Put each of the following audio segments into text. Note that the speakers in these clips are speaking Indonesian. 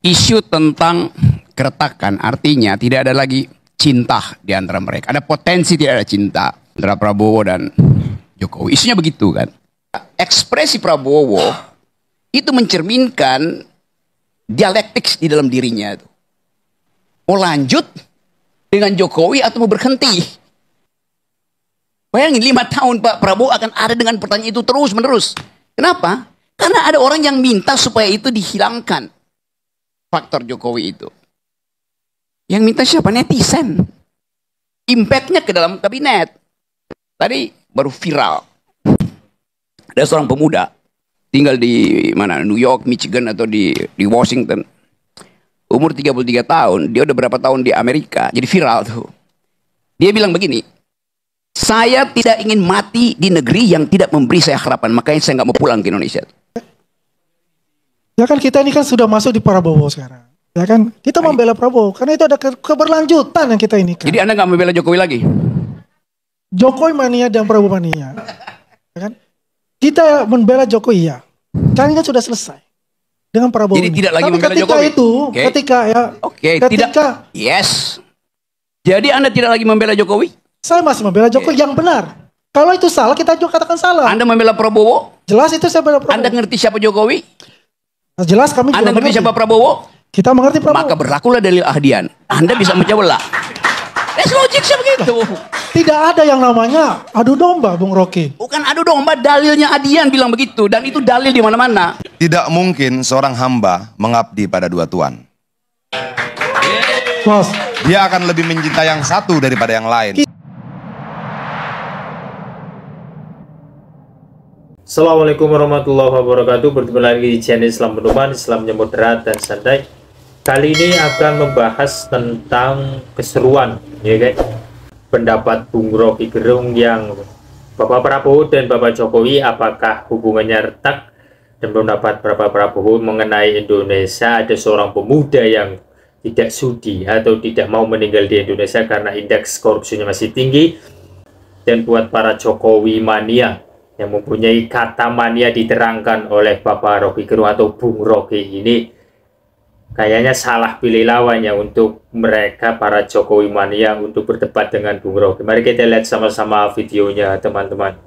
Isu tentang keretakan artinya tidak ada lagi cinta di antara mereka. Ada potensi tidak ada cinta antara Prabowo dan Jokowi. Isunya begitu kan. Ekspresi Prabowo itu mencerminkan dialektik di dalam dirinya. Mau lanjut dengan Jokowi atau mau berhenti? Bayangin 5 tahun Pak Prabowo akan ada dengan pertanyaan itu terus menerus. Kenapa? Karena ada orang yang minta supaya itu dihilangkan. Faktor Jokowi itu. Yang minta siapa? Netizen. Impactnya ke dalam kabinet. Tadi baru viral. Ada seorang pemuda tinggal di mana? New York, Michigan atau di Washington. Umur 33 tahun, dia udah berapa tahun di Amerika, jadi viral tuh. Dia bilang begini, saya tidak ingin mati di negeri yang tidak memberi saya harapan, makanya saya nggak mau pulang ke Indonesia. Ya kan kita ini kan sudah masuk di Prabowo sekarang. Ya kan kita membela Prabowo karena itu ada keberlanjutan yang kita ini kan. Jadi Anda nggak membela Jokowi lagi? Jokowi mania dan Prabowo mania. Ya kan? Kita membela Jokowi ya. Karena kan sudah selesai dengan Prabowo. Jadi ini. tidak lagi Tapi membela ketika Jokowi. Itu, ketika ya. Tidak. Yes. Jadi Anda tidak lagi membela Jokowi? Saya masih membela Jokowi yang benar. Kalau itu salah kita juga katakan salah. Anda membela Prabowo? Jelas itu saya membela Prabowo. Anda ngerti siapa Jokowi? Nah, jelas kami Anda juga ngerti siapa Prabowo? Kita mengerti Prabowo. Maka berlakulah dalil ahdian. Anda bisa menjawab. Logiknya begitu. Tidak ada yang namanya adu domba, Bung Rocky. Bukan adu domba, dalilnya Adian bilang begitu. Dan itu dalil di mana-mana. Tidak mungkin seorang hamba mengabdi pada dua tuan. Bos. Dia akan lebih mencintai yang satu daripada yang lain. Assalamualaikum warahmatullahi wabarakatuh. Bertemu lagi di channel Islam Pedoman, Islamnya moderat dan santai. Kali ini akan membahas tentang keseruan, ya guys. Pendapat Bung Rocky Gerung yang Bapak Prabowo dan Bapak Jokowi apakah hubungannya retak, dan pendapat Bapak Prabowo mengenai Indonesia ada seorang pemuda yang tidak sudi atau tidak mau meninggal di Indonesia karena indeks korupsinya masih tinggi. Dan buat para Jokowi mania yang mempunyai kata mania diterangkan oleh Bapak Rocky Gerung atau Bung Rocky ini, kayaknya salah pilih lawannya untuk mereka para Jokowi mania untuk berdebat dengan Bung Rocky. Mari kita lihat sama-sama videonya teman-teman.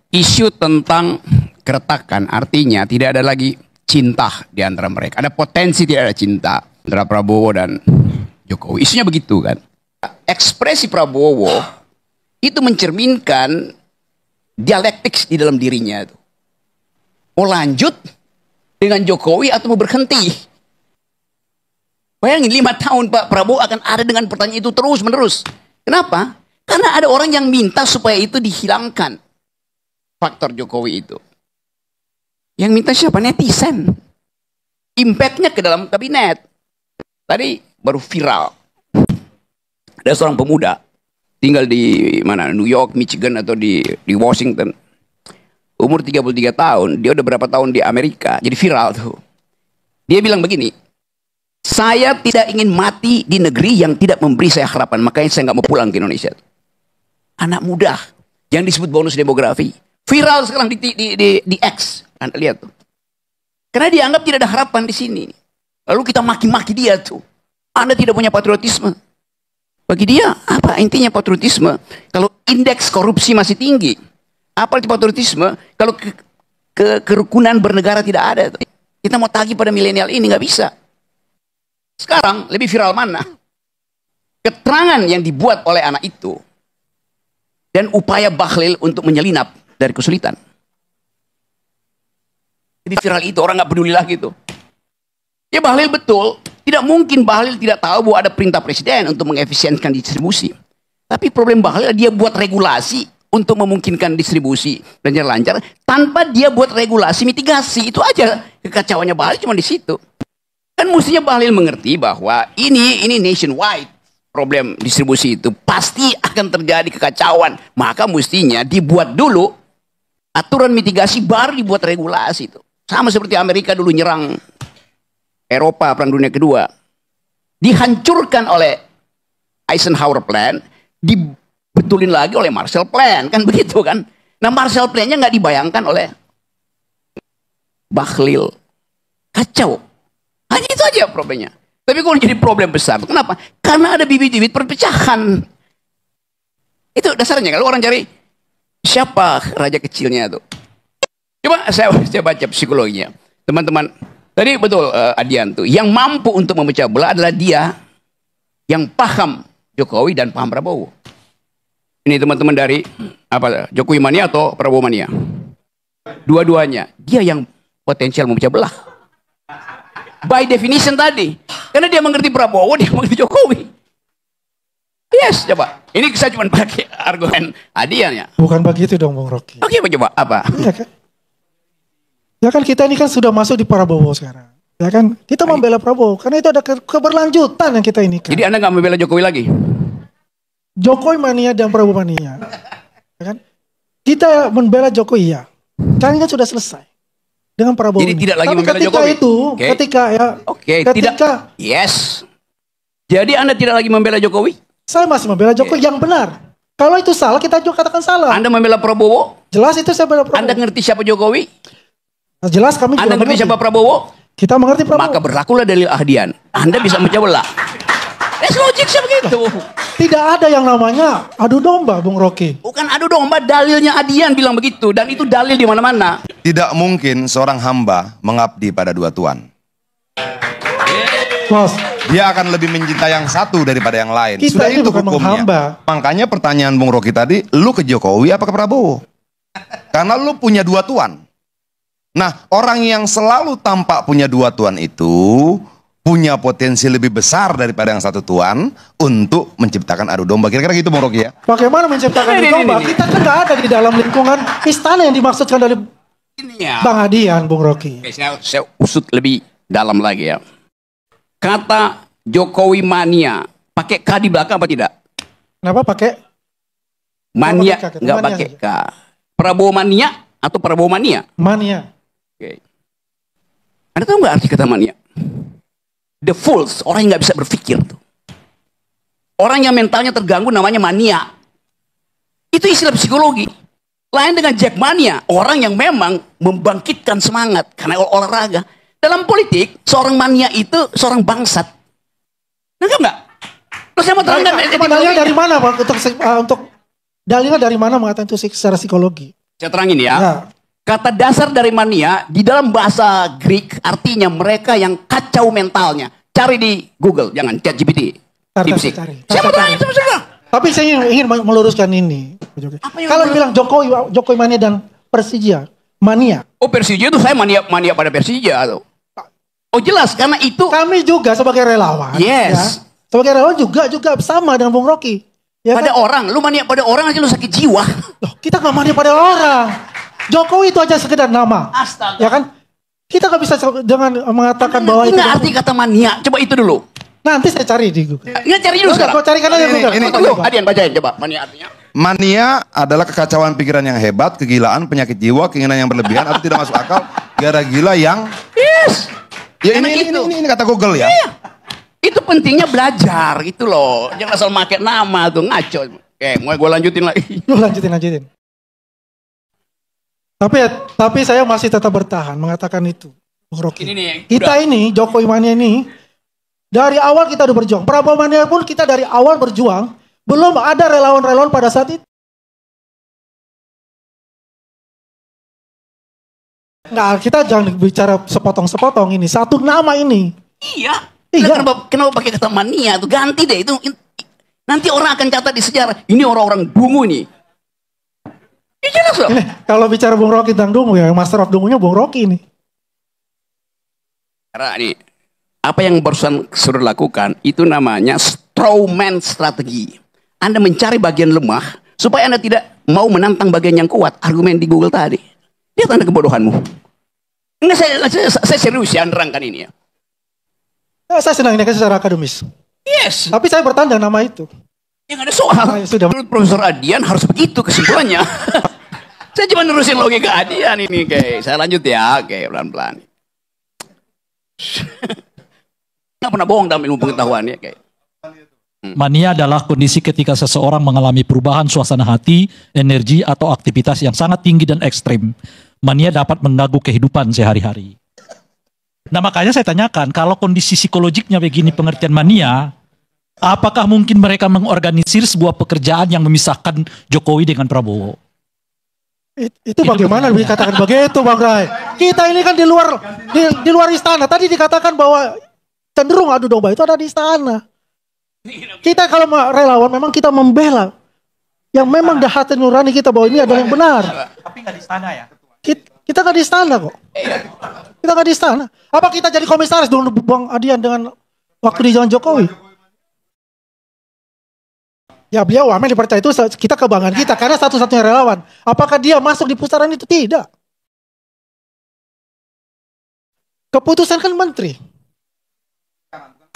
Isu tentang keretakan artinya tidak ada lagi cinta di antara mereka. Ada potensi tidak ada cinta antara Prabowo dan Jokowi. Isunya begitu kan. Ekspresi Prabowo itu mencerminkan dialektik di dalam dirinya. Mau lanjut dengan Jokowi atau mau berhenti? Bayangin 5 tahun Pak Prabowo akan ada dengan pertanyaan itu terus menerus. Kenapa? Karena ada orang yang minta supaya itu dihilangkan. Faktor Jokowi itu. Yang minta siapa? Netizen. Impactnya ke dalam kabinet. Tadi baru viral. Ada seorang pemuda tinggal di mana? New York, Michigan atau di Washington. Umur 33 tahun, dia udah berapa tahun di Amerika, jadi viral tuh. Dia bilang begini, saya tidak ingin mati di negeri yang tidak memberi saya harapan, makanya saya nggak mau pulang ke Indonesia. Anak muda yang disebut bonus demografi, viral sekarang di X. Anda lihat tuh. Karena dianggap tidak ada harapan di sini. Lalu kita maki-maki dia tuh. Anda tidak punya patriotisme. Bagi dia, apa intinya patriotisme? Kalau indeks korupsi masih tinggi, apa itu patriotisme? Kalau kerukunan bernegara tidak ada, kita mau tagih pada milenial ini nggak bisa. Sekarang lebih viral mana? Keterangan yang dibuat oleh anak itu dan upaya Bahlil untuk menyelinap dari kesulitan. Lebih viral itu, orang nggak peduli lagi tuh. Ya Bahlil betul. Tidak mungkin Bahlil tidak tahu bahwa ada perintah presiden untuk mengefisienkan distribusi. Tapi problem Bahlil dia buat regulasi untuk memungkinkan distribusi dan jalan lancar tanpa dia buat regulasi mitigasi. Itu aja kekacauannya Bahlil cuma di situ. Kan mestinya Bahlil mengerti bahwa ini nationwide problem distribusi itu pasti akan terjadi kekacauan. Maka mestinya dibuat dulu aturan mitigasi baru dibuat regulasi itu. Sama seperti Amerika dulu nyerang Eropa Perang Dunia Kedua, dihancurkan oleh Eisenhower Plan, dibetulin lagi oleh Marshall Plan, kan begitu kan? Nah Marshall Plan-nya nggak dibayangkan oleh Bahlil, kacau saja problemnya. Tapi kalau jadi problem besar, kenapa? Karena ada bibit-bibit perpecahan. Itu dasarnya. Kalau orang cari siapa raja kecilnya itu, coba saya baca psikologinya, teman-teman. Tadi betul Adian tuh, yang mampu untuk memecah belah adalah dia yang paham Jokowi dan paham Prabowo. Ini teman-teman dari apa? Jokowi mania atau Prabowo mania? Dua-duanya. Dia yang potensial memecah belah. By definition tadi. Karena dia mengerti Prabowo, dia mengerti Jokowi. Yes, coba. Ini saya cuma pakai argumen Adian ya. Bukan begitu dong Bung Rocky. Oke, coba apa? Ya kan? Ya kan kita ini kan sudah masuk di Prabowo sekarang. Ya kan? Kita membela Prabowo karena itu ada keberlanjutan yang kita ini kan. Jadi Anda nggak membela Jokowi lagi? Jokowi mania dan Prabowo mania. Ya kan? Kita membela Jokowi ya. Kan sudah selesai dengan Prabowo. Jadi tidak lagi tapi membela ketika Jokowi. itu, ketika ya, tidak. Yes. Jadi Anda tidak lagi membela Jokowi? Saya masih membela Jokowi yang benar. Kalau itu salah, kita juga katakan salah. Anda membela Prabowo? Jelas itu saya membela Prabowo. Anda ngerti siapa Jokowi? Jelas kami juga Anda ngerti siapa Prabowo? Kita mengerti Prabowo. Maka berlakulah dalil Ahdian. Anda bisa memecah belah. Logiknya begitu. Tidak ada yang namanya adu domba, Bung Rocky. Bukan adu domba, dalilnya Adian bilang begitu. Dan itu dalil di mana-mana. Tidak mungkin seorang hamba mengabdi pada dua tuan. Bos, Dia akan lebih mencintai yang satu daripada yang lain. kita Sudah ini itu bukan hukumnya. menghamba. Makanya pertanyaan Bung Rocky tadi, lu ke Jokowi apa ke Prabowo? Karena lu punya dua tuan. Nah, orang yang selalu tampak punya dua tuan itu punya potensi lebih besar daripada yang satu tuan untuk menciptakan adu domba. Kira-kira gitu Bung Rocky ya? Bagaimana menciptakan adu domba? Kita kan nggak ada di dalam lingkungan istana yang dimaksudkan dari Ini ya. Bang Adian, Bung Rocky. Oke, saya usut lebih dalam lagi ya. Kata Jokowi mania, pakai K di belakang apa tidak? Kenapa pakai Mania, Nggak pakai K, nggak mania pakai saja. K. Prabowo mania atau Prabowo mania? mania? Oke. Anda tahu nggak arti kata mania? The fools, orang yang nggak bisa berpikir tuh. Orang yang mentalnya terganggu namanya mania. Itu istilah psikologi. Lain dengan jackmania, orang yang memang membangkitkan semangat karena olahraga. Dalam politik, seorang mania itu seorang bangsat. Nangkap nggak? Terus saya mau terangkan. Dalilnya dari mana Pak? Untuk dalilnya dari mana mengatakan itu secara psikologi? Saya terangin ya. Ya. Kata dasar dari mania di dalam bahasa Greek artinya mereka yang kacau mentalnya. Cari di Google, jangan ChatGPT. DeepSeek. Siapa terangin sama. Tapi saya ingin meluruskan ini. Kalau bilang Jokowi mania dan Persija mania. Oh Persija itu saya mania pada Persija tuh. Oh jelas karena itu. Kami juga sebagai relawan. Yes. Ya, sebagai relawan juga sama dengan Bung Rocky. Ya pada kan? orang, lu mania pada orang aja lu sakit jiwa. Loh, kita nggak mania pada orang. Jokowi itu aja sekedar nama. Astaga. Ya kan? Kita nggak bisa dengan mengatakan bahwa itu. Nggak arti kata mania. Coba itu dulu. Nanti saya cari di Google. Nggak cari dulu sekarang. Kau carikan aja Google. Tunggu, Adian bacain coba mania artinya. Mania adalah kekacauan pikiran yang hebat, kegilaan, penyakit jiwa, keinginan yang berlebihan atau tidak masuk akal, gara gila yang. Yes. Ya ini kata Google ya. Iya. Itu pentingnya belajar gitu loh. Jangan asal pakai nama tuh ngaco. Oke, mau gue lanjutin lagi. Lu lanjutin. Tapi saya masih tetap bertahan mengatakan itu. Bung Rocky. Ini nih, Kita ini Jokowi mania ini dari awal kita udah berjuang. Prabowo mania pun kita dari awal berjuang. Belum ada relawan-relawan pada saat itu. Nah, kita jangan bicara sepotong-sepotong ini. Satu nama ini. Iya. Iya. Kenapa pakai kata mania tuh? Ganti deh itu. Nanti orang akan catat di sejarah. Ini orang-orang dungu nih. Ya jelas loh. Kalau bicara Bung Rocky tentang dungu ya, Master of Dungunya Bung Rocky ini. Karena nih, apa yang barusan sudah lakukan itu namanya strawman strategi. Anda mencari bagian lemah supaya Anda tidak mau menantang bagian yang kuat. Argumen di Google tadi. Lihat Anda kebodohanmu. Enggak, saya serius ya nerangkan ini ya. Ya, saya senang ini secara akademis. Yes. Tapi saya bertanya nama itu. Yang ada soal. Sudah. Menurut Profesor Adian harus begitu kesimpulannya. Saya cuma nerusin logika Adian ini. Oke, saya lanjut ya. Oke, pelan-pelan. Nggak pernah bohong dalam ilmu pengetahuan ya. Oke. Mania adalah kondisi ketika seseorang mengalami perubahan suasana hati, energi, atau aktivitas yang sangat tinggi dan ekstrim. Mania dapat mengganggu kehidupan sehari-hari. Nah makanya saya tanyakan, kalau kondisi psikologiknya begini pengertian mania, apakah mungkin mereka mengorganisir sebuah pekerjaan yang memisahkan Jokowi dengan Prabowo? Itu bagaimana dikatakan begitu, Bang Ray? Kita ini kan di luar istana. Tadi dikatakan bahwa cenderung adu domba itu ada di istana. Kita kalau relawan memang kita membela yang memang dah hati nurani kita bahwa ini adalah yang benar. Tapi nggak di istana ya? Kita nggak di istana kok. Kita nggak di istana. Apa kita jadi komisaris dulu Bang Adian dengan waktu di zaman Jokowi? Ya beliau wamen dipercaya itu kita kebanggaan kita karena satu-satunya relawan. Apakah dia masuk di pusaran itu? Tidak. Keputusan kan menteri.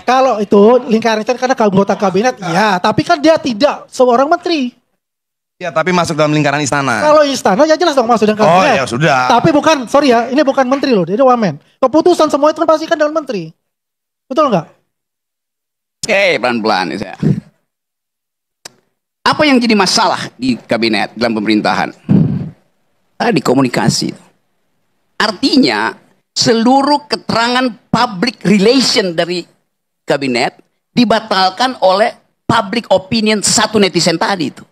Kalau itu lingkaran itu karena anggota kabinet, ya. Tapi kan dia tidak seorang menteri. Ya, tapi masuk dalam lingkaran istana. Kalau istana ya jelas dong masuk dengan kabinet. Oh ya sudah. Tapi bukan, sorry ya, ini bukan menteri loh, dia wamen. Keputusan semua itu kan pasti kan dengan menteri. Betul nggak? Oke, pelan-pelan ya. Apa yang jadi masalah di kabinet dalam pemerintahan? Tadi komunikasi. Artinya seluruh keterangan public relation dari kabinet dibatalkan oleh public opinion satu netizen tadi itu.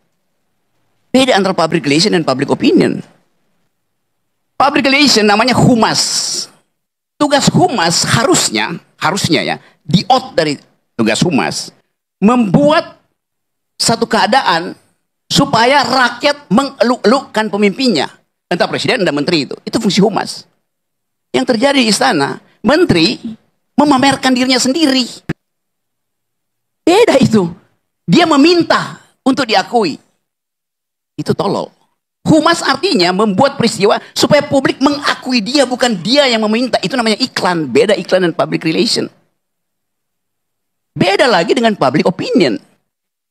Beda antara public relation dan public opinion. Public relation namanya humas. Tugas humas harusnya ya, di-out dari tugas humas, membuat satu keadaan supaya rakyat mengeluk-elukkan pemimpinnya. Entah presiden dan menteri itu. Itu fungsi humas. Yang terjadi di istana, menteri memamerkan dirinya sendiri. Beda itu. Dia meminta untuk diakui. Itu tolol. Humas artinya membuat peristiwa supaya publik mengakui dia, bukan dia yang meminta. Itu namanya iklan. Beda iklan dan public relation. Beda lagi dengan public opinion.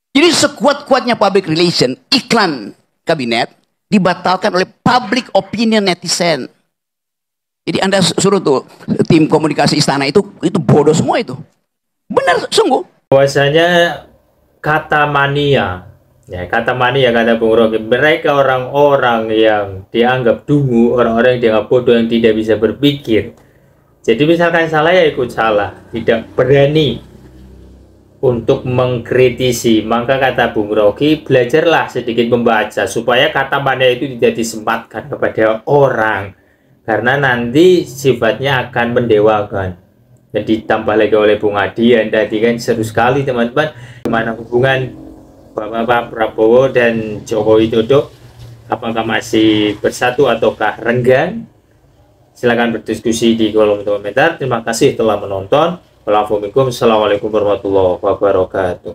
Jadi sekuat-kuatnya public relation, iklan kabinet dibatalkan oleh public opinion netizen. Jadi Anda suruh tuh tim komunikasi istana itu bodoh semua itu. Benar sungguh. Bahwasanya kata mania, ya kata mania kata Bung Rocky, mereka orang-orang yang dianggap dungu, orang-orang yang dianggap bodoh, yang tidak bisa berpikir. Jadi misalkan salah ya ikut salah, tidak berani untuk mengkritisi. Maka kata Bung Rocky, belajarlah sedikit membaca supaya kata mania itu tidak disematkan kepada orang, karena nanti sifatnya akan mendewakan. Dan ditambah lagi oleh Bung Adian tadi kan seru sekali teman-teman, gimana hubungan Bapak Prabowo dan Joko Widodo, apakah masih bersatu ataukah renggang? Silahkan berdiskusi di kolom komentar. Terima kasih telah menonton. Assalamualaikum warahmatullahi wabarakatuh.